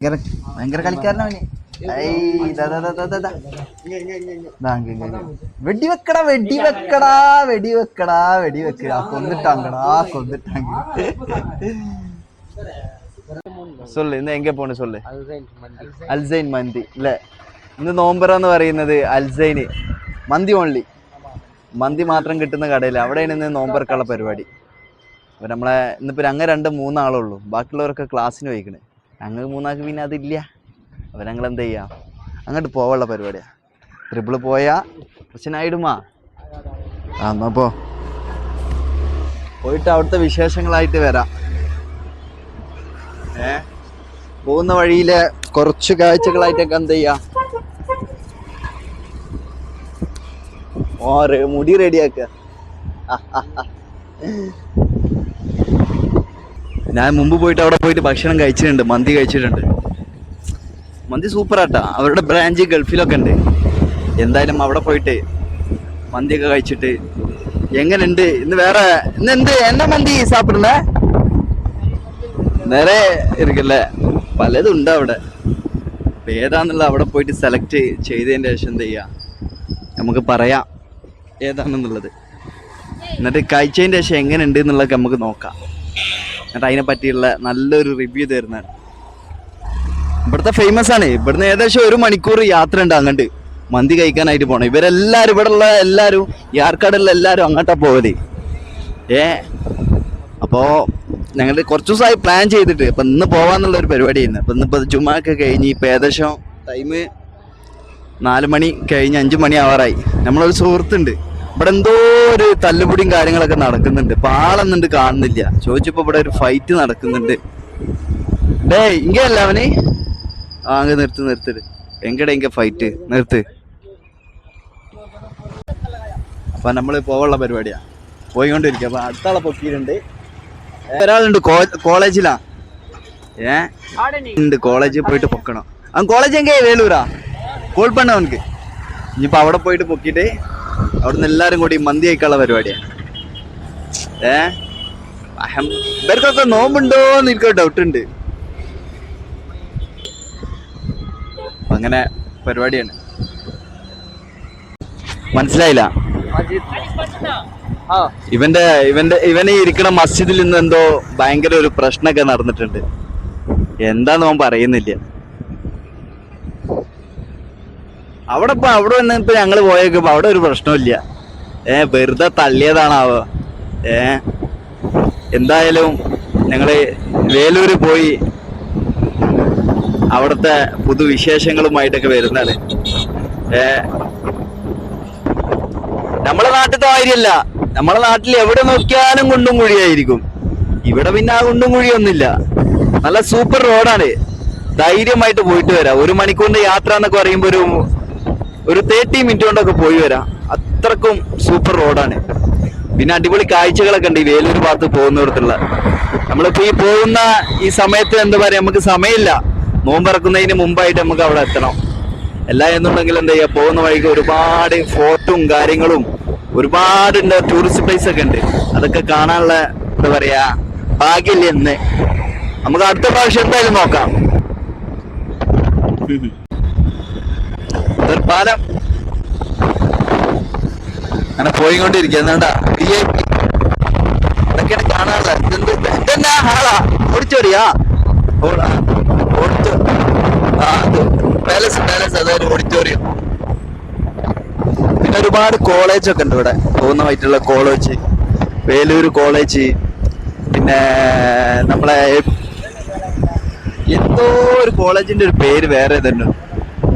ഭയങ്കര കളിക്കാരനവന്. വെടിവെക്കടാ വെടിവെക്കടാ വെടിവെക്കടാ വെടിവെക്കടാ കൊന്നിട്ടാങ്കടാ കൊന്നിട്ടാങ്ക. சொல்லு ഇന്ന് എങ്ക പോണ് சொல்லு. അൽസൈൻ മന്തി അല്ലേ? ഇന്ന് നോമ്പറന്ന് പറയുന്നത് അൽസൈന് മന്തി ഓൺലി, മന്തി മാത്രം കിട്ടുന്ന കടയിൽ അവിടെയാണ് ഇന്ന് നോമ്പറക്കുള്ള പരിപാടി. അപ്പൊ നമ്മളെ ഇന്നിപ്പോ ഞങ്ങൾ 2-3 ആളുള്ളൂ, ബാക്കിയുള്ളവരൊക്കെ ക്ലാസ്സിന് പോയിക്കണ്. ഞങ്ങൾ 3 ആൾക്ക് പിന്നെ അതില്ല. അപ്പൊ ഞങ്ങൾ എന്ത് ചെയ്യാം, അങ്ങോട്ട് പോവാനുള്ള പരിപാടിയാ. ട്രിപ്പിള് പോയാ പ്രശ്നമായിടുമാ. എന്നപ്പോ പോയിട്ട് അവിടുത്തെ വിശേഷങ്ങളായിട്ട് വരാം. പോകുന്ന വഴിയിലെ കുറച്ച് കാഴ്ചകളായിട്ടൊക്കെ എന്ത് ചെയ്യാ, മുടി റെഡിയാക്ക. ഞാൻ മുമ്പ് പോയിട്ട് അവിടെ പോയിട്ട് ഭക്ഷണം കഴിച്ചിട്ടുണ്ട്, മന്തി കഴിച്ചിട്ടുണ്ട്. മന്തി സൂപ്പറാട്ടാ. അവരുടെ ബ്രാഞ്ച് ഗൾഫിലൊക്കെ ഉണ്ട്. എന്തായാലും അവിടെ പോയിട്ട് മന്തിയൊക്കെ കഴിച്ചിട്ട് എങ്ങനെയുണ്ട് ഇന്ന് വേറെ ഇന്ന് എന്ത് എന്നാ മന്തി സാപ്പിടല നേരെ ഇരിക്കല്ലേ, പലതും ഉണ്ട് അവിടെ. അപ്പൊ ഏതാന്നുള്ള അവിടെ പോയിട്ട് സെലക്ട് ചെയ്തതിൻ്റെ ശേഷം എന്ത് ചെയ്യാ, നമുക്ക് പറയാം ഏതാണെന്നുള്ളത്. എന്നിട്ട് കഴിച്ചതിൻ്റെ ശേഷം എങ്ങനെയുണ്ട് എന്നുള്ളതൊക്കെ നമുക്ക് നോക്കാം. എന്നിട്ട് അതിനെ പറ്റിയുള്ള നല്ലൊരു റിവ്യൂ തരുന്നതാണ്. ഇവിടുത്തെ ഫേമസ് ആണ്. ഇവിടുന്ന് ഏകദേശം 1 മണിക്കൂർ യാത്ര ഉണ്ട് അങ്ങോട്ട് മന്തി കഴിക്കാനായിട്ട് പോകണം. ഇവരെല്ലാവരും ഇവിടെ ഉള്ള എല്ലാവരും യാർക്കാടുള്ള എല്ലാവരും അങ്ങോട്ടാ പോകല്. അപ്പോൾ ഞങ്ങൾ കുറച്ച് ദിവസമായി പ്ലാൻ ചെയ്തിട്ട് ഇപ്പം ഇന്ന് പോകാന്നുള്ളൊരു പരിപാടി ചെയ്യുന്നത്. അപ്പം ഇന്നിപ്പോൾ ജുമാക്കെ കഴിഞ്ഞ് ഇപ്പം ഏകദേശം ടൈം 4 മണി കഴിഞ്ഞ് 5 മണി ആവാറായി. നമ്മളൊരു സുഹൃത്തുണ്ട് ഇവിടെ, എന്തോ ഒരു തല്ലുപൊടിയും കാര്യങ്ങളൊക്കെ നടക്കുന്നുണ്ട്. ഇപ്പം ആളെന്നുണ്ട് കാണുന്നില്ല. ചോദിച്ചപ്പോൾ ഇവിടെ ഒരു ഫൈറ്റ് നടക്കുന്നുണ്ട്. ഇങ്ങല്ല അവന് അങ്ങ് നിർത്തിട്ട് എങ്കടെ ഇങ്ക ഫൈറ്റ് നിർത്ത്. അപ്പൊ നമ്മള് പോവാനുള്ള പരിപാടിയാ, പോയിക്കൊണ്ടിരിക്കുക. അപ്പൊ അടുത്താളെ പൊക്കിയിട്ടുണ്ട്. ഒരാളുണ്ട് കോളേജിലാ, ഉണ്ട് കോളേജിൽ പോയിട്ട് പൊക്കണം. അവൻ കോളേജ് എങ്കേ വേലൂരാ കോൾ പണ്ണ അവനക്ക്. ഇനിയിപ്പോ അവിടെ പോയിട്ട് പൊക്കിയിട്ട് അവിടുന്ന് എല്ലാരും കൂടി മന്തി കഴിക്കാനുള്ള പരിപാടിയാ. ഇവർക്കൊക്കെ നോമ്പുണ്ടോ എന്ന് എനിക്ക് ഡൗട്ട് ഉണ്ട്. അങ്ങനെ പരിപാടിയാണ്. മനസ്സിലായില്ല. ഇവന് ഇരിക്കണ മസ്ജിദിൽ നിന്ന് എന്തോ ഭയങ്കര ഒരു പ്രശ്നമൊക്കെ നടന്നിട്ടുണ്ട്. എന്താന്ന് അവൻ പറയുന്നില്ല. അവിടെ വന്നിപ്പോ ഞങ്ങള് പോയേക്കുമ്പോ അവിടെ ഒരു പ്രശ്നമില്ല. വെറുതെ തള്ളിയതാണാവോ. എന്തായാലും ഞങ്ങള് വേലൂര് പോയി അവിടുത്തെ പുതുവിശേഷങ്ങളുമായിട്ടൊക്കെ വരുന്നതാണ്. നമ്മളെ നാട്ടിലത്തെ കാര്യമല്ല. നമ്മളെ നാട്ടിൽ എവിടെ നോക്കിയാലും കുണ്ടും കുഴിയായിരിക്കും. ഇവിടെ പിന്നെ ആ കുണ്ടും കുഴിയൊന്നുമില്ല. നല്ല സൂപ്പർ റോഡാണ്. ധൈര്യമായിട്ട് പോയിട്ട് വരാം. 1 മണിക്കൂറിന്റെ യാത്ര എന്നൊക്കെ പറയുമ്പോ ഒരു 30 മിനിറ്റ് കൊണ്ടൊക്കെ പോയി വരാം. അത്രക്കും സൂപ്പർ റോഡാണ്. പിന്നെ അടിപൊളി കാഴ്ചകളൊക്കെ ഉണ്ട് ഈ വേലൂർ ഭാഗത്ത് പോകുന്നിടത്തുള്ള. നമ്മളിപ്പോ ഈ പോകുന്ന ഈ സമയത്ത് എന്താ പറയാ, നമുക്ക് സമയമില്ല. നോമ്പിറക്കുന്നതിന് മുമ്പായിട്ട് നമുക്ക് അവിടെ എത്തണം. അല്ല എന്നുണ്ടെങ്കിൽ എന്താ ചെയ്യാ, പോകുന്ന വഴിക്ക് ഒരുപാട് ഫോർട്ടും കാര്യങ്ങളും ഒരുപാട് ടൂറിസ്റ്റ് പ്ലേസ് ഒക്കെ ഉണ്ട്. അതൊക്കെ കാണാനുള്ള എന്താ പറയാ ഭാഗ്യമില്ല എന്ന്. നമുക്ക് അടുത്ത പ്രാവശ്യം എന്തായാലും നോക്കാം. പാലം അങ്ങനെ പോയിക്കൊണ്ടിരിക്കുക. എന്താ ഇതൊക്കെയാണ് കാണാനുള്ള. ഇതെന്നാ ഹാളാ ഓടിച്ചോടിയാ പാലസ് അതായത് ഓഡിറ്റോറിയം. പിന്നെ ഒരുപാട് കോളേജൊക്കെ ഉണ്ട് ഇവിടെ. പോകുന്നതായിട്ടുള്ള കോളേജ്, വേലൂർ കോളേജ്, പിന്നെ നമ്മളെ എന്തോ ഒരു കോളേജിന്റെ ഒരു പേര് വേറെ തന്നെ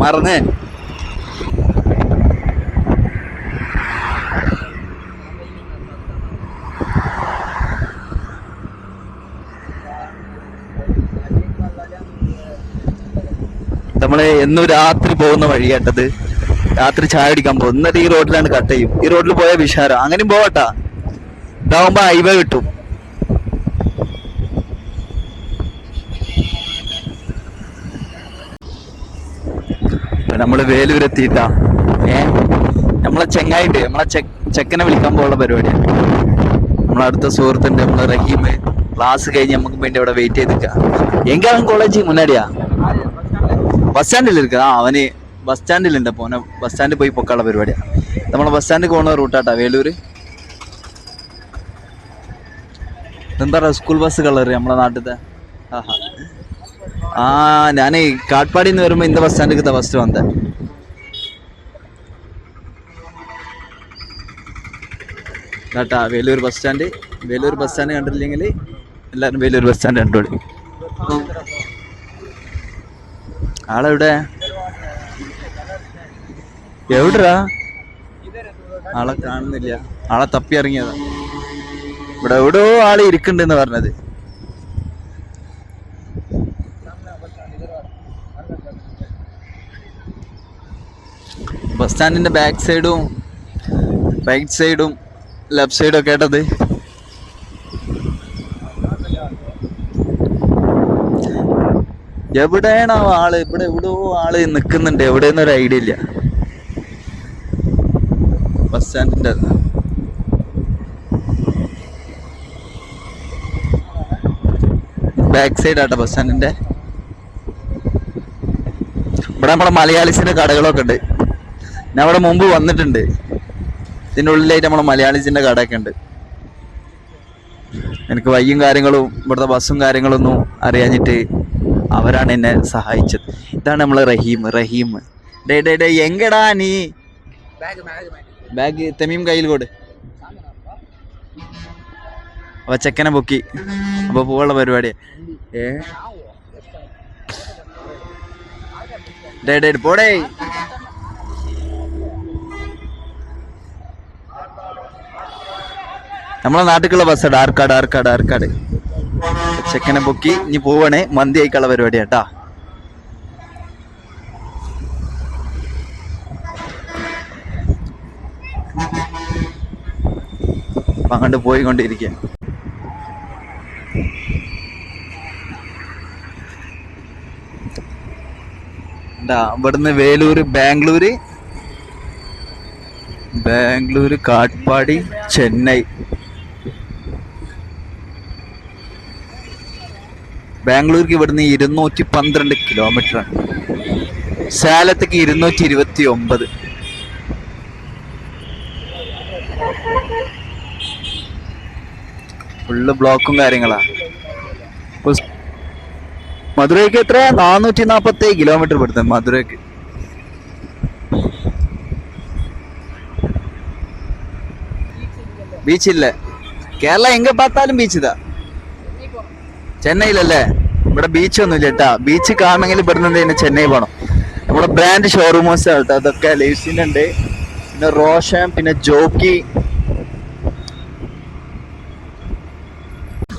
മറന്നേ. നമ്മള് എന്നും രാത്രി പോകുന്ന വഴി കേട്ടത്. രാത്രി ചായ അടിക്കാൻ പോകും. എന്നിട്ട് ഈ റോഡിലാണ് കട്ട് ചെയ്യും. ഈ റോഡിൽ പോയ വിഷാരം. അങ്ങനെയും പോവട്ടാ. ഇതാവുമ്പോ ഹൈവേ കിട്ടും. നമ്മള് വേലൂരെത്തിയിട്ടാ. നമ്മളെ ചെങ്ങായിട്ട് നമ്മളെ ചെക്കനെ വിളിക്കാൻ പോലുള്ള പരിപാടിയാണ്. നമ്മളടുത്ത സുഹൃത്തുണ്ട്, നമ്മളെ റഹീം. ക്ലാസ് കഴിഞ്ഞ് നമുക്ക് വേണ്ടി അവിടെ വെയിറ്റ് ചെയ്ത് നിൽക്കാം. എങ്കാലും കോളേജ് മുന്നാടിയാ ബസ് സ്റ്റാൻഡിൽ ഇരിക്കുക. അവന് ബസ് സ്റ്റാൻഡിലുണ്ട്. പോനെ ബസ് സ്റ്റാൻഡിൽ പോയി പൊക്കാനുള്ള പരിപാടിയാണ്. നമ്മളെ ബസ് സ്റ്റാൻഡിൽ പോകുന്ന റൂട്ടാട്ടാ വേലൂര്. എന്താ പറയുക, സ്കൂൾ ബസ് കളർ നമ്മളെ നാട്ടിലത്തെ. ആ ഞാൻ കാട്ട്പാടിയിൽ നിന്ന് വരുമ്പോൾ ഇന്ന ബസ് സ്റ്റാൻഡിൽ ഫസ്റ്റ് വന്നത്. കേട്ടാ Velur bus stand. Velur bus stand കണ്ടില്ലെങ്കിൽ എല്ലാവരും വേലൂർ ബസ് സ്റ്റാൻഡ് കണ്ടോളി. ആളെവിടെ? എവിടാ? ആളെ കാണുന്നില്ല. ആളെ തപ്പി ഇറങ്ങിയതാ. ഇവിടെ എവിടെയോ ആള് ഇരിക്കുന്നുണ്ടെന്ന് പറഞ്ഞത്. ബസ് സ്റ്റാൻഡിന്റെ ബാക്ക് സൈഡും റൈറ്റ് സൈഡും ലെഫ്റ്റ് സൈഡും ഒക്കെ ആയിട്ടത്. എവിടെയാണോ ആള്? ഇവിടെ എവിടെയോ ആള് നിക്കുന്നുണ്ട്. എവിടെയെന്ന് ഒരു ഐഡിയ ഇല്ല. ബസ് സ്റ്റാൻഡിന്റെ ബാക്ക് സൈഡ് ആട്ടോ ബസ് സ്റ്റാൻഡിന്റെ. ഇവിടെ നമ്മുടെ മലയാളീസിന്റെ കടകളൊക്കെ ഉണ്ട്. ഞാൻ അവിടെ മുമ്പ് വന്നിട്ടുണ്ട്. ഇതിൻ്റെ ഉള്ളിലായിട്ട് നമ്മളെ മലയാളീസിന്റെ കടയൊക്കെ ഉണ്ട്. എനിക്ക് വയ്യും കാര്യങ്ങളും ഇവിടുത്തെ ബസ്സും കാര്യങ്ങളൊന്നും അറിയാഞ്ഞിട്ട് അവരാണ് എന്നെ സഹായിച്ചത്. ഇതാണ് നമ്മളെ റഹീം. ഡേ ഡേ ഡേ എങ്കടാ നീ? ബാഗ് തെമീം കയ്യിൽ കൊടു. അപ്പൊ ചെക്കനെ പൊക്കി. അപ്പൊ പോവാനുള്ള പരിപാടിയാ. ഡേ ഡേ പോടേ. നമ്മളെ നാട്ടിലുള്ള ബസ്സാണ് ആർക്കാട്. ചെക്കനെ പൊക്കി ഇനി പോവാണ്. മന്തി ആയിക്കുള്ള പരിപാടിയാട്ടാ. അങ്ങോട്ട് പോയിക്കൊണ്ടിരിക്കുക. ഇവിടുന്ന് വേലൂര്, ബാംഗ്ലൂര്, കാട്ട്പാടി, ചെന്നൈ. ബാംഗ്ലൂർക്ക് ഇവിടുന്ന് 212 കിലോമീറ്ററാണ്. സേലത്തേക്ക് 229. ഫുള്ള് ബ്ലോക്കും കാര്യങ്ങളാ. മധുരയ്ക്ക് എത്ര? 447 കിലോമീറ്റർ പെടുത്തും മധുരയ്ക്ക്. ബീച്ചില്ല. കേരള എങ്ക പാത്താലും ബീച്ച് ഇതാ. ചെന്നൈയിലല്ലേ? ഇവിടെ ബീച്ചൊന്നും ഇല്ല കേട്ടാ. ബീച്ച് കാണണമെങ്കിൽ ഇവിടുന്ന് ചെന്നൈ പോകണം. നമ്മുടെ ബ്രാൻഡ് ഷോറൂംസ് കേട്ടോ. അതൊക്കെ ലേസിൻ്റെ ഉണ്ട്. പിന്നെ റോഷൻ, പിന്നെ ജോക്കി.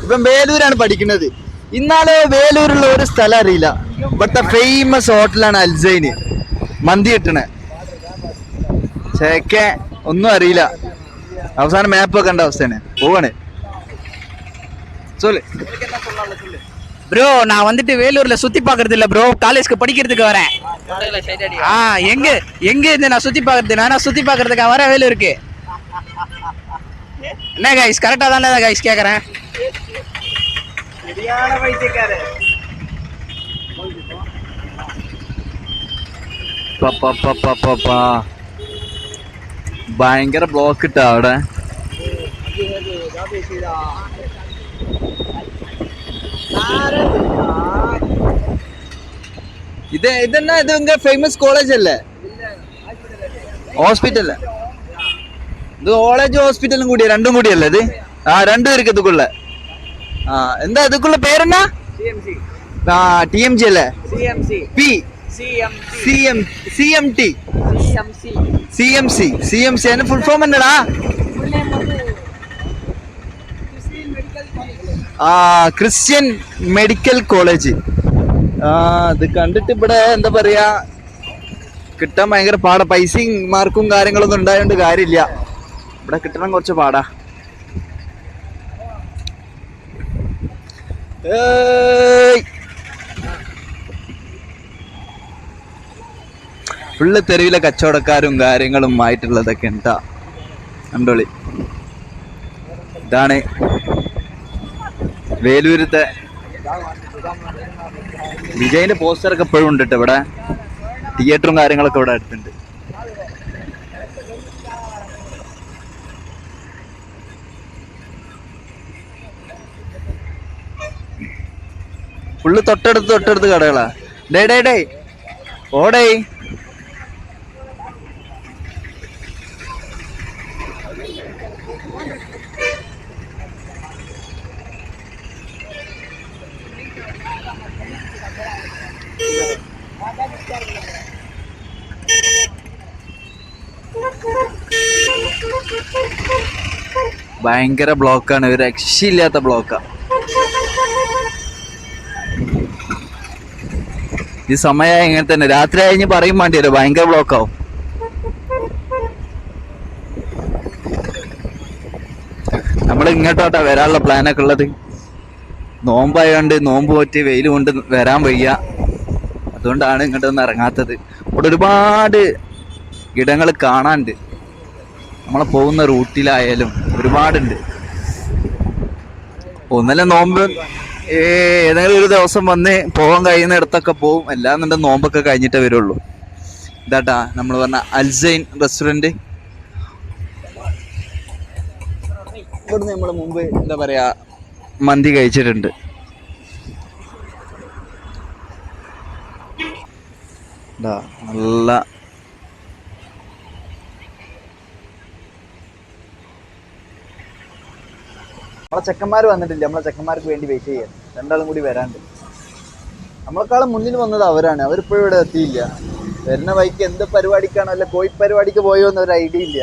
ഇപ്പം വേലൂരാണ് പഠിക്കുന്നത്. ഇന്നാലെ വേലൂരുള്ള ഒരു സ്ഥലം അറിയില്ല. ഇവിടുത്തെ ഫേമസ് ഹോട്ടലാണ് അൽസൈന്. മന്തി കിട്ടണേ. ചേക്ക ഒന്നും അറിയില്ല. അവസാനം മാപ്പൊക്കെ കണ്ട അവസ്ഥയാണ്. പോവാണ്. ப்ரோ நான் வந்துட்டு வேலூர்ல சுத்தி பாக்குறது இல்ல ப்ரோ, காலேஜ்க்கு படிக்கிறதுக்கு வரேன். எங்க எங்க இருந்து நான் சுத்தி பாக்குறது? நான் சுத்தி பாக்குறதுக்கு வரேன் வேலூருக்கு. என்ன கைஸ் கரெக்டா தானே கைஸ் கேக்குறேன்? சரியான பைத்தியக்காரே. ഭയങ്കര ബ്ലോക്ക് ഇട്ടാ അവിടെ. ഇതെന്നാ ഇത് ഫേമസ് കോളേജ് അല്ലേ? ഹോസ്പിറ്റല്. ഇത് കോളേജ് ഹോസ്പിറ്റലും കൂടിയ രണ്ടും കൂടിയല്ലേ ഇത്? രണ്ടും ഇരിക്കും ഇതുക്കുള്ള. എന്താ ഇതുക്കുള്ള പേരെന്നാ? TMG അല്ലേ? CMC അതിന്റെ ഫുൾ ഫോം എന്നടാ? Christian medical college. ഇത് കണ്ടിട്ട് ഇവിടെ എന്താ പറയാ, കിട്ടാൻ ഭയങ്കര പാടാ. പൈസയും മാർക്കും കാര്യങ്ങളൊന്നും ഉണ്ടായോണ്ട് കാര്യമില്ല. ഇവിടെ കിട്ടണം കുറച്ച് പാടാ. ഫുള്ള് തെരുവിലെ കച്ചവടക്കാരും കാര്യങ്ങളും ആയിട്ടുള്ളതൊക്കെ ഉണ്ടാ. കണ്ടോളി. ഇതാണ് വേലൂരത്തെ വിജയിന്റെ പോസ്റ്ററൊക്കെ ഇപ്പോഴും ഉണ്ട് കേട്ടോ ഇവിടെ. തിയേറ്ററും കാര്യങ്ങളൊക്കെ ഇവിടെ അടുത്തുണ്ട്. ഫുള്ള് തൊട്ടടുത്ത് കടകളാ. ഡേ ഓടേ. ഭയങ്കര ബ്ലോക്കാണ്, ഒരു രക്ഷയില്ലാത്ത ബ്ലോക്കാ. ഈ സമയം ഇങ്ങനെ തന്നെ, രാത്രി കഴിഞ്ഞ് പറയും വേണ്ടിയല്ലോ, ഭയങ്കര ബ്ലോക്കാവും. നമ്മൾ ഇങ്ങോട്ടോട്ടാ വരാനുള്ള പ്ലാനൊക്കെ ഉള്ളത്. നോമ്പായോണ്ട് നോമ്പ് പറ്റി വെയിൽ കൊണ്ട് വരാൻ വയ്യ, അതുകൊണ്ടാണ് ഇങ്ങോട്ടൊന്നും ഇറങ്ങാത്തത്. ഇവിടെ ഒരുപാട് ഇടങ്ങൾ കാണാനുണ്ട്, നമ്മളെ പോകുന്ന റൂട്ടിലായാലും ഒരുപാടുണ്ട്. ഒന്നല്ല നോമ്പ് ഏതെങ്കിലും ഒരു ദിവസം വന്ന് പോകാൻ കഴിയുന്ന ഇടത്തൊക്കെ പോവും, അല്ലാന്നുണ്ടെ നോമ്പൊക്കെ കഴിഞ്ഞിട്ടേ വരുള്ളൂ. ഇതാട്ടാ നമ്മൾ പറഞ്ഞ അൽസൈൻ റെസ്റ്റോറൻറ്റ്. ഇവിടുന്ന് നമ്മൾ മുമ്പ് എന്താ പറയാ മന്തി കഴിച്ചിട്ടുണ്ട്. നല്ല നമ്മളെ ചെക്കന്മാർ വന്നിട്ടില്ല, നമ്മളെ ചെക്കന്മാർക്ക് വേണ്ടി വെയിറ്റ് ചെയ്യാൻ. രണ്ടാളും കൂടി വരാണ്ട്. നമ്മളെക്കാളും മുന്നിൽ വന്നത് അവരാണ്, അവരിപ്പോഴും ഇവിടെ എത്തിയില്ല. വരുന്ന വഴിക്ക് എന്ത് പരിപാടിക്കാണോ, അല്ല കോഴി പരിപാടിക്ക് പോയോ എന്നൊരു ഐഡിയ ഇല്ല.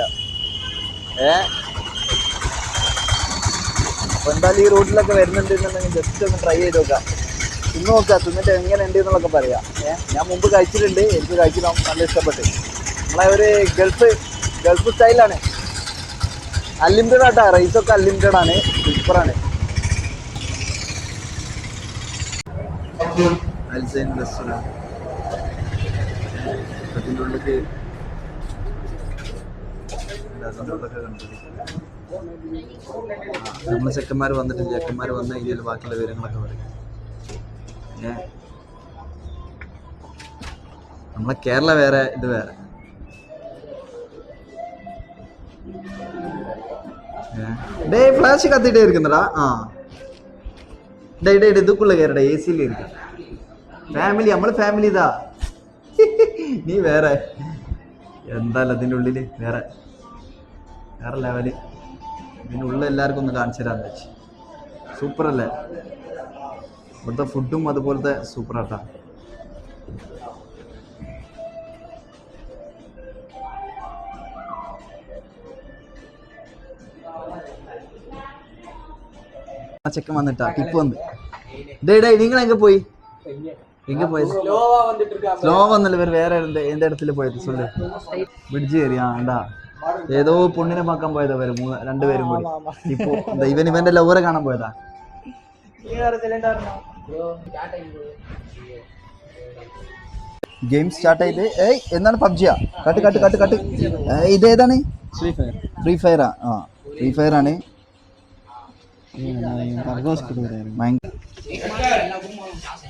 അപ്പൊ എന്തായാലും ഈ റൂട്ടിലൊക്കെ വരുന്നുണ്ടെന്നുണ്ടെങ്കിൽ ജസ്റ്റ് ഒന്ന് ട്രൈ ചെയ്ത് നോക്കാം, തിന്ന് നോക്കാം, തിന്നിട്ട് എങ്ങനെ ഉണ്ട് എന്നുള്ളതൊക്കെ പറയാം. ഞാൻ മുമ്പ് കഴിച്ചിട്ടുണ്ട്, എനിക്ക് കഴിച്ചിട്ട് നല്ല ഇഷ്ടപ്പെട്ട്. നമ്മളെ ഒരു ഗൾഫ് സ്റ്റൈലാണ്. അൺലിമിറ്റഡ് ആട്ടാ, റൈസൊക്കെ അൺലിമിറ്റഡ് ആണ്, സൂപ്പറാണ്. അൽസൈൻ റെസ്റ്റോറൻറ്റ്. അതിൻ്റെ ഉള്ളിലേക്ക് നമ്മളെ ചെക്കന്മാർ വന്നിട്ടില്ല. ചെക്കന്മാർ വന്നു കഴിഞ്ഞാൽ ബാക്കിയുള്ള വിവരങ്ങളൊക്കെ പറയും. നമ്മളെ കേരള വേറെ, ഇത് വേറെ. டே ஃப்ளாஷ் கத்திட்டே இருக்குதுடா. டே இதுக்குள்ள கேறடா, ஏசில இருக்கு. ഫാമിലി, നമ്മള് ഫാമിലി ഇതാ. നീ വേറെ എന്തായാലും അതിൻ്റെ ഉള്ളില് വേറെ ലെവല്. ഇതിൻ്റെ ഉള്ളിൽ എല്ലാവർക്കും ഒന്ന് കാണിച്ചു തരാന്ന് വെച്ച്. സൂപ്പറല്ലേ ഇവിടുത്തെ ഫുഡും, അതുപോലത്തെ സൂപ്പറാട്ടാ. ചെക്കൻ വന്നിട്ടാ, ടിപ്പ് വന്ന്. ഡേ നിങ്ങൾ എങ്ക പോയി സ്ലോ വന്നല്ലോ. ഇവർ വേറെ എന്റെ ഇടത്തില് പോയത് സൊല്ലു ബ്രിഡ്ജ് കയറി. എന്താ ഏതോ പൊണ്ണിനെ പാക്കാൻ പോയതാ ഇവര് രണ്ടുപേരും കൂടി. ഇപ്പൊ ഇവന്റെ ലവറെ കാണാൻ പോയതാ. ഗെയിം സ്റ്റാർട്ട് ചെയ്ത് എന്താണ് പബ്ജിയാ? കട്ട് ഇത് ഏതാണ്? ഫ്രീ ഫയറാ? ഫ്രീ ഫയർ ആണ്.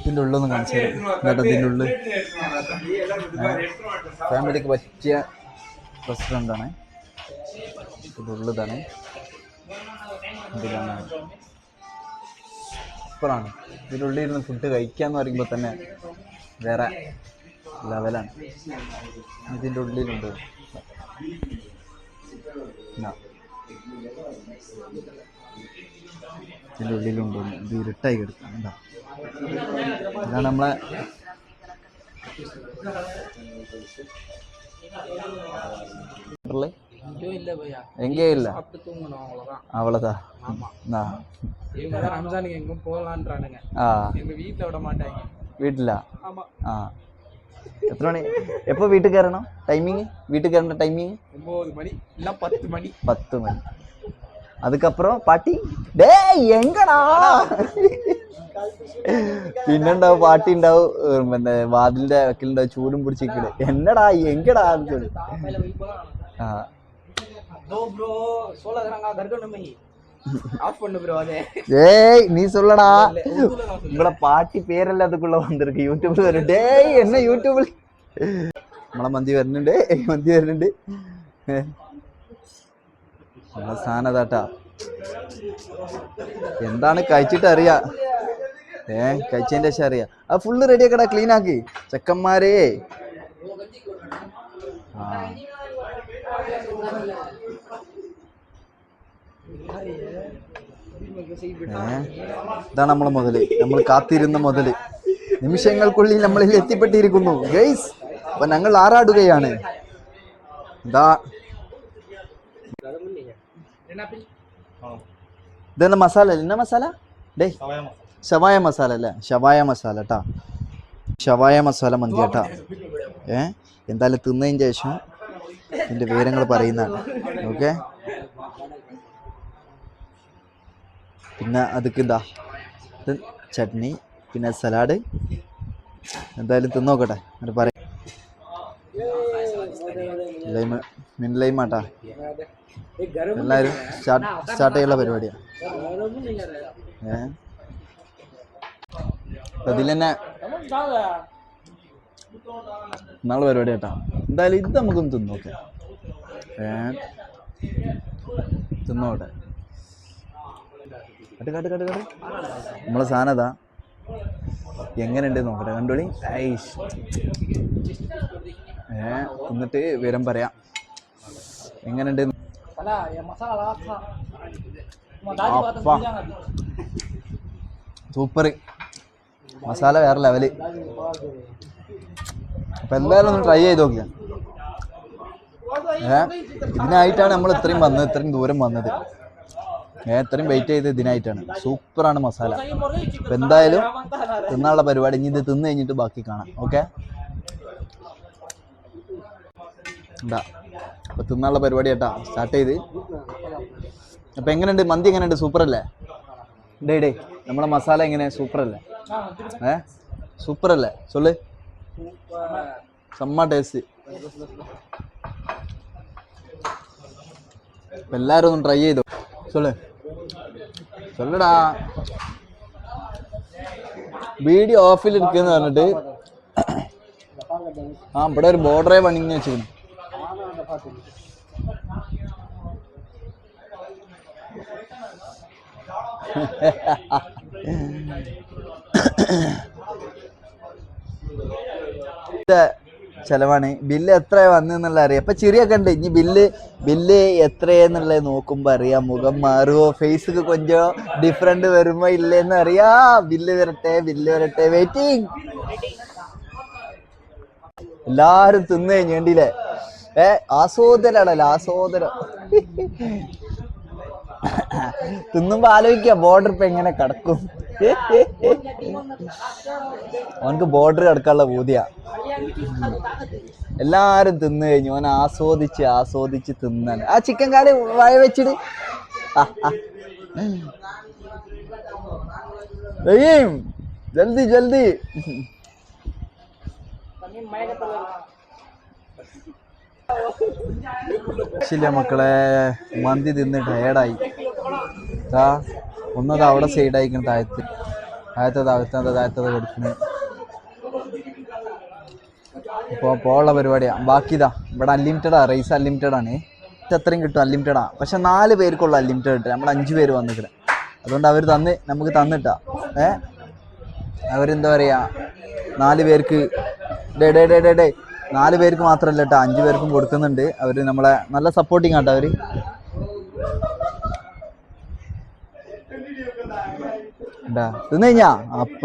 ഇതിൻ്റെ ഉള്ളൊന്നും കാണിച്ചു കേട്ടോ. ഇതിൻ്റെ ഉള്ളിൽ ഫാമിലിക്ക് പറ്റിയ റെസ്റ്റോറൻ്റാണ്. ഇതിൻ്റെ ഉള്ളിതാണ്. ഇതിലാണ് സൂപ്പറാണ്. ഇതിൻ്റെ ഉള്ളിൽ ഇരുന്ന് ഫുഡ് കഴിക്കാന്ന് പറയുമ്പോൾ തന്നെ വേറെ ലെവലാണ്. ഇതിൻ്റെ ഉള്ളിലുണ്ട്. ഇതിൻ്റെ ഉള്ളിലുണ്ട്. ഇത് ഇരുട്ടായി കിടക്കും. എന്താ ഇതാണ് നമ്മളെ எங்கே இல்ல அவ்வளவுதான். ரம்ஜானுக்கு எங்கும் போகலான்றானுங்க. எங்க வீட்டுல விட மாட்டாங்க. வீட்டுல? எத்தனை மணி எப்போ வீட்டுக்கு ஏறணும்? டைமிங் வீட்டுக்கு ஏறின டைமிங் 9 மணி இல்ல 10 மணி. 10 மணி. அதுக்கப்புறம் பாட்டி டே எங்கடா പിന്നുണ്ടാവും പാട്ടി ഉണ്ടാവും. പിന്നെ വാതിലിന്റെ വെക്കലുണ്ടാവും, ചൂടും പിടിച്ചിട്ട് എന്നടാ എങ്കടാ ஏய் நீ சொல்லடா உங்களோட பாட்டி பேரெல்லாம் அதுக்குள்ள வந்திருக்கு യൂട്യൂബിൽ വരും ഡേയ് എന്നെ യൂട്യൂബിൽ നമ്മളെ മന്തി വരുന്നുണ്ട് നമ്മളെ സാധനതാട്ടാ എന്താണ് കഴിച്ചിട്ട് അറിയാ കഴിച്ചതിന്റെ ശേഷം അറിയാ അത് ഫുള്ള് റെഡി ആക്കടാ ക്ലീൻ ആക്കി ചെക്കന്മാരേ ഇതാണ് നമ്മളെ മുതല് നമ്മൾ കാത്തിരുന്ന മുതല് നിമിഷങ്ങൾക്കുള്ളിൽ നമ്മളിൽ എത്തിപ്പെട്ടിരിക്കുന്നു ഗൈസ് അപ്പൊ ഞങ്ങൾ ആറാടുകയാണ് ഇതാ ഇതെന്താ മസാല എന്നാ മസാല ഡേ ഷവായ മസാല അല്ലേ ഷവായ മസാല കേട്ടാ ഷവായ മസാല മന്തി കേട്ടാ എന്തായാലും തിന്നതിന് ശേഷം ഇതിന്റെ വിവരങ്ങൾ പറയുന്നതാണ് ഓക്കെ പിന്നെ അതൊക്കെ എന്താ ചട്നി പിന്നെ സലാഡ് എന്തായാലും തിന്നോക്കട്ടെ എന്നിട്ട് പറയാം ലൈമ് മിൻ ലൈമാട്ടാ എല്ലാവരും സ്റ്റാർട്ട് ചെയ്യാനുള്ള പരിപാടിയാണ് അതിൽ തന്നെ നാളെ പരിപാടി കേട്ടാ എന്തായാലും ഇത് നമുക്കൊന്ന് തിന്നോക്കെ തിന്നോട്ടെ കട്ട് നമ്മളെ സാധനതാ എങ്ങനെയുണ്ട് നോക്കട്ടെ കണ്ടോളി ഐഷ് തിന്നിട്ട് വിവരം പറയാം എങ്ങനെയുണ്ട് സൂപ്പർ മസാല വേറെ ലെവല് അപ്പൊ എന്തായാലും ഒന്ന് ട്രൈ ചെയ്ത് നോക്കിയാ ഇതിനായിട്ടാണ് നമ്മൾ ഇത്രയും ദൂരം വന്നത് ഇത്രയും വെയിറ്റ് ചെയ്ത് ഇതിനായിട്ടാണ് സൂപ്പറാണ് മസാല അപ്പൊ എന്തായാലും തിന്നാനുള്ള പരിപാടി ഇനി ഇത് തിന്നു കഴിഞ്ഞിട്ട് ബാക്കി കാണാം ഓക്കെ എന്താ അപ്പൊ തിന്നാനുള്ള പരിപാടി കേട്ടാ സ്റ്റാർട്ട് ചെയ്ത് അപ്പൊ എങ്ങനെയുണ്ട് മന്തി എങ്ങനെയുണ്ട് സൂപ്പർ അല്ലേ ഡേ നമ്മളെ മസാല എങ്ങനെ സൂപ്പർ അല്ലേ സൂപ്പർ അല്ലേ ചൊല്ല് സമ്മ ടേസ്റ്റ് എല്ലാരും ഒന്ന് ട്രൈ ചെയ്തോ ചൊല്ലടാ വീഡിയോ ഓഫിൽ ഇരിക്കുന്ന പറഞ്ഞിട്ട് ഇവിടെ ഒരു ബോർഡറെ പണിഞ്ഞ് വെച്ചിരുന്നു ചെലവാണ് ബില്ല് എത്ര വന്നെന്നുള്ള അറിയാം അപ്പൊ ചിരിയൊക്കെ ഉണ്ട് ഇനി ബില്ല് എത്രയെന്നുള്ളത് നോക്കുമ്പോ അറിയാം മുഖം മാറുമോ ഫേസ് കൊഞ്ചോ ഡിഫറെന്റ് വരുമ്പോ ഇല്ലെന്ന് അറിയാ ബില്ല് വരട്ടെ വെയിറ്റിംഗ് എല്ലാരും തിന്നു കഴിഞ്ഞില്ലേ ആസ്വാദനാണല്ലോ ആസ്വാദനം തിന്നുമ്പോ ആലോചിക്കുക ബോർഡർ ഇപ്പൊ എങ്ങനെ കിടക്കും അവനക്ക് ബോർഡർ കിടക്കാനുള്ള പൂതിയാ എല്ലാരും തിന്നു കഴിഞ്ഞു അവൻ ആസ്വദിച്ച് തിന്നാണ് ആ ചിക്കൻ കാല് വായ വെച്ചിട്ട് ജൽദി ശരിയ മക്കളെ മന്തി തിന്ന് ടയേർഡായി ഒന്നത് അവിടെ സൈഡായിക്കണം താഴത്തത് കൊടുക്കുന്നത് ഇപ്പോൾ പോകാനുള്ള പരിപാടിയാണ് ബാക്കി ഇതാ ഇവിടെ അൺലിമിറ്റഡാ റൈസ് അൺലിമിറ്റഡ് ആണ് അത്രയും കിട്ടും അൺലിമിറ്റഡാ പക്ഷെ 4 പേർക്കുള്ള അൺലിമിറ്റഡ് കിട്ടും നമ്മൾ 5 പേര് വന്നിട്ട് അതുകൊണ്ട് അവർ നമുക്ക് തന്നിട്ടാ അവരെന്താ പറയാ 4 പേർക്ക് ഡേ 4 പേർക്ക് മാത്രമല്ല കേട്ടോ 5 പേർക്കും കൊടുക്കുന്നുണ്ട് അവര് നമ്മളെ നല്ല സപ്പോർട്ടിങ് ആട്ടോ അവര് തിന്നു കഴിഞ്ഞാ അപ്പ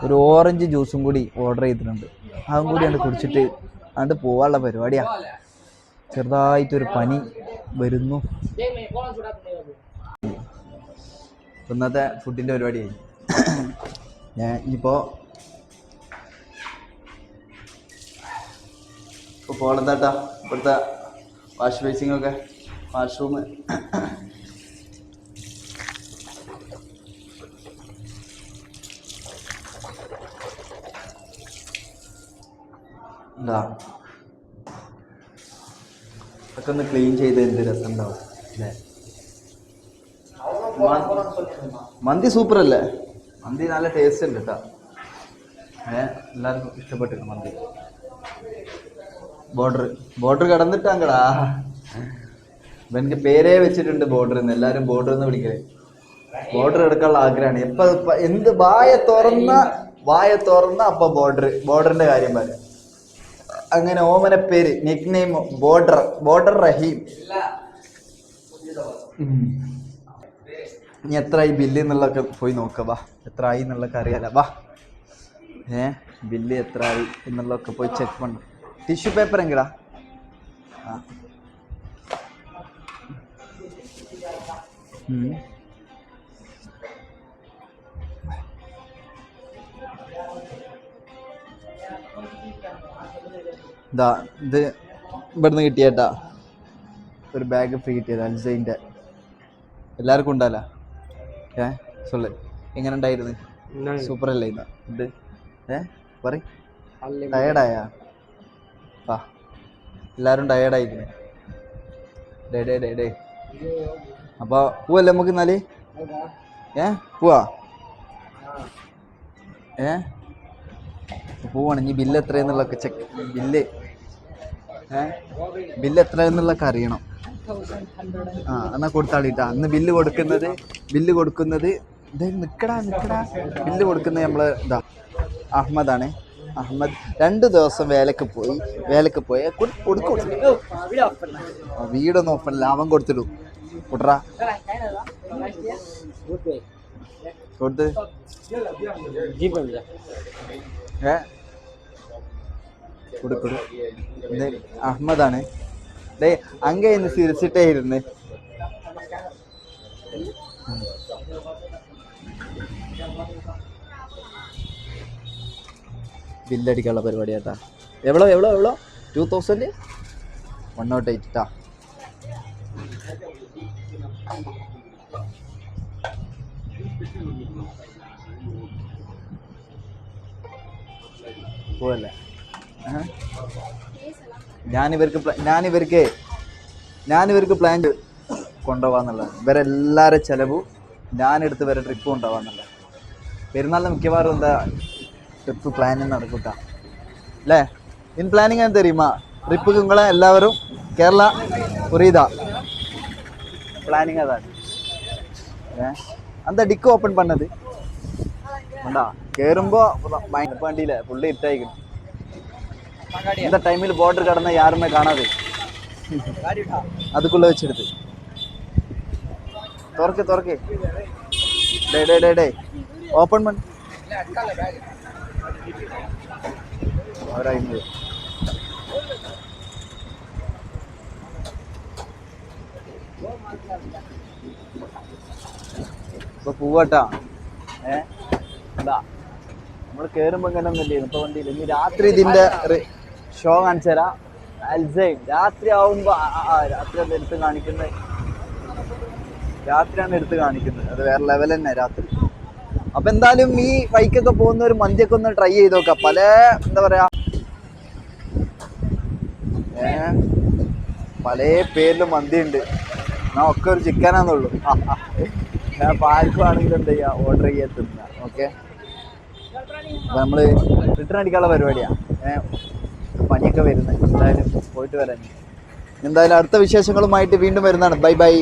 ഒരു ഓറഞ്ച് ജ്യൂസും കൂടി ഓർഡർ ചെയ്തിട്ടുണ്ട് അതും കൂടി കുടിച്ചിട്ട് അതുകൊണ്ട് പോവാനുള്ള പരിപാടിയാ ചെറുതായിട്ടൊരു പനി വരുന്നു ഇന്നത്തെ ഫുഡിന്റെ പരിപാടിയായി ഞാൻ ഇനിയിപ്പോ പോളത്താട്ടാ ഇവിടുത്തെ വാഷ് ബേസിങ്ങൊക്കെ വാഷ്റൂം ഇതാ ഒക്കെ ഒന്ന് ക്ലീൻ ചെയ്ത് എന്ത് രസം ഉണ്ടാവും അല്ലേ? മന്തി സൂപ്പർ അല്ലേ? മന്തി നല്ല ടേസ്റ്റ് ഉണ്ട് കേട്ടോ. എല്ലാവർക്കും ഇഷ്ടപ്പെട്ടിട്ടുണ്ട് മന്തി. ബോർഡർ കടന്നിട്ടാങ്കടാ. എനിക്ക് പേരേ വെച്ചിട്ടുണ്ട് ബോർഡർ എന്ന്. എല്ലാവരും ബോർഡർ എന്ന് വിളിക്കലേ. ബോർഡർ എടുക്കാനുള്ള ആഗ്രഹമാണ്. എന്ത് വായ തുറന്ന അപ്പൊ ബോർഡറിന്റെ കാര്യം പറയാം. അങ്ങനെ ഓമന പേര് നിക് നെയിം ബോർഡർ റഹീം. ഇനി എത്രയായി ബില്ല് എന്നുള്ളതൊക്കെ പോയി നോക്കാം. വാ, എത്ര ആയി എന്നുള്ളതൊക്കെ അറിയാലോ. വാ, ബില്ല് എത്ര ആയി എന്നുള്ളതൊക്കെ പോയി ചെക്ക് പണ. ടിഷ്യൂ പേപ്പർ എങ്കടാ? ഇതാ ഇത് ഇവിടുന്ന് കിട്ടിയേട്ടാ. ഒരു ബാഗ് ഫ്രീ കിട്ടിയത് അൽസൈൻ്റെ. എല്ലാവർക്കും ഉണ്ടല്ലോ. സൊല്ല്, എങ്ങനെ ഉണ്ടായിരുന്നു? സൂപ്പർ അല്ലേ ഇന്ന് ഇത്? പറ, ടയേർഡായാ? ആ, എല്ലാവരും ടയേർഡായിരിക്കണേ. ഡേ അപ്പോൾ പോവല്ലേ നമുക്ക് എന്നാല്? പോവാ? പോവാണ്. ഇനി ബില്ല് എത്രയെന്നുള്ളതൊക്കെ ചെക്ക്. ബില്ല് എത്രയെന്നുള്ളതൊക്കെ അറിയണം. എന്നാ കൊടുത്താളിട്ടാ. അന്ന് ബില്ല് കൊടുക്കുന്നത് നിക്കടാ. ബില്ല് കൊടുക്കുന്നത് നമ്മള് ഇതാ അഹമ്മദാണ്. അഹമ്മദ് 2 ദിവസം വേലക്ക് പോയി വീടൊന്നും ഓപ്പണില്ല. അവൻ കൊടുത്തിടും. കൊടുറാ കൊടുത്ത് കൊടുക്കൊടു. അഹമ്മദാണ്. ഡേ അങ്ങ ഇന്ന് ചിരിച്ചിട്ടേ ഇരുന്ന്. ബില്ലടിക്കാനുള്ള പരിപാടിയാട്ടാ. എവ്വളോ 2000 108 പോവല്ലേ? ഞാനിവർക്ക് പ്ലാൻ കൊണ്ടുപോകാന്നുള്ളത്. ഇവരെല്ലാവരും ചിലവും ഞാനെടുത്ത് വരെ ട്രിപ്പ് കൊണ്ടുപോകാന്നുള്ളത്. പെരുന്നാളിന് മിക്കവാറും എന്താ ട്രിപ്പ് പ്ലാനിങ് നടക്കൂട്ടാ അല്ലേ? ഇൻ പ്ലാനിങ് എന്ന് தெரியுமா? ട്രിപ്പ് നിങ്ങളെ എല്ലാവരും കേരള പുരീതാ പ്ലാനിങ് അതാണ്. എന്താ ഡിക്ക് ഓപ്പൺ പണ്ണത് ഉണ്ടാ? കയറുമ്പോ വണ്ടിയില്ലേ പുള്ളി ഇട്ടായിക്കണം. இந்த டைமில் பார்டர் கடந்த யாருமே காணாது. அதுக்குள்ள வச்சிடுது. துறக்கு டே ஓப்பன் பண்ணு. ഇപ്പൊ പോവാട്ടാ. നമ്മൾ കയറുമ്പോ ഇങ്ങനെ ഒന്നുമില്ലേ ഇപ്പൊ വണ്ടിയിൽ. ഇനി രാത്രി ഇതിന്റെ ഷോ കാണിച്ചു തരാം. അൽസൈം രാത്രി ആവുമ്പോ രാത്രിയാണ് എടുത്ത് കാണിക്കുന്നത്. അത് വേറെ ലെവൽ തന്നെ രാത്രി. അപ്പൊ എന്തായാലും ഈ ബൈക്കൊക്കെ പോകുന്ന ഒരു മന്തിയൊക്കെ ഒന്ന് ട്രൈ ചെയ്ത് നോക്കാം. പല എന്താ പറയാ പല പേരിലും മന്തി ഉണ്ട്. ഞാൻ ഒക്കെ ഒരു ചിക്കനാന്നുള്ളൂ. ഞാൻ പാൽക്കും ആണെങ്കിലും എന്താ ചെയ്യാ ഓർഡർ ചെയ്യാൻ തിന്ന. ഓക്കെ, അപ്പൊ നമ്മള് റിട്ടേൺ അടിക്കാനുള്ള പരിപാടിയാ. പനിയൊക്കെ വരുന്നത്. എന്തായാലും പോയിട്ട് വരാൻ. എന്തായാലും അടുത്ത വിശേഷങ്ങളുമായിട്ട് വീണ്ടും വരുന്നതാണ്. ബൈ.